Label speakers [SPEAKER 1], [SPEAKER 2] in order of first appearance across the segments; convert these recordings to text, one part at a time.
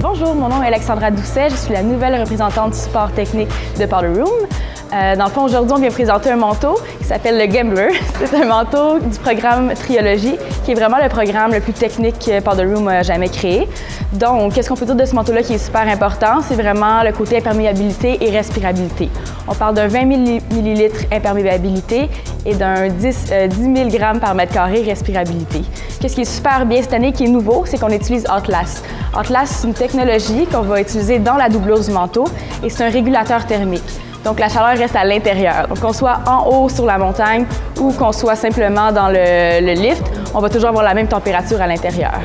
[SPEAKER 1] Bonjour, mon nom est Alexandra Doucet, je suis la nouvelle représentante du support technique de Powder Room. Dans le fond, aujourd'hui, on vient présenter un manteau qui s'appelle le Gambler. C'est un manteau du programme Triologie, qui est vraiment le programme le plus technique que Powder Room a jamais créé. Donc, qu'est-ce qu'on peut dire de ce manteau-là qui est super important? C'est vraiment le côté imperméabilité et respirabilité. On parle d'un 20 ml imperméabilité et d'un 10 000 g par mètre carré respirabilité. Qu'est-ce qui est super bien cette année, qui est nouveau, c'est qu'on utilise Outlast. Outlast, c'est une technologie qu'on va utiliser dans la doubleuse du manteau et c'est un régulateur thermique. Donc, la chaleur reste à l'intérieur. Donc, qu'on soit en haut sur la montagne ou qu'on soit simplement dans le lift, on va toujours avoir la même température à l'intérieur.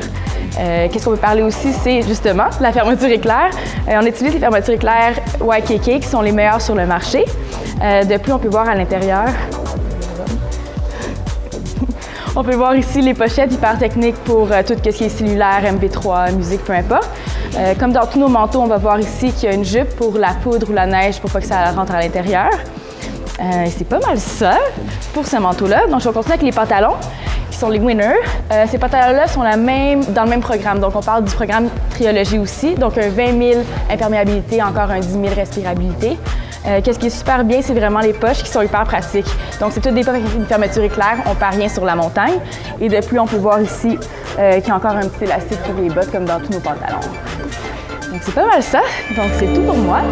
[SPEAKER 1] Qu'est-ce qu'on peut parler aussi, c'est justement la fermeture éclair. On utilise les fermetures éclair YKK qui sont les meilleures sur le marché. De plus, on peut voir à l'intérieur. On peut voir ici les pochettes hyper techniques pour tout ce qui est cellulaire, MP3, musique, peu importe. Comme dans tous nos manteaux, on va voir ici qu'il y a une jupe pour la poudre ou la neige pour pas que ça rentre à l'intérieur. C'est pas mal ça pour ce manteau-là. Donc, je vais continuer avec les pantalons, qui sont les Winner. Ces pantalons-là sont dans le même programme. Donc, on parle du programme Triologie aussi. Donc, un 20 000 imperméabilité, encore un 10 000 respirabilité. Qu'est-ce qui est super bien, c'est vraiment les poches qui sont hyper pratiques. Donc, c'est toutes des poches avec une fermeture éclair, on perd rien sur la montagne. Et de plus, on peut voir ici qu'il y a encore un petit élastique pour les bottes, comme dans tous nos pantalons. Donc, c'est pas mal ça. Donc, c'est tout pour moi.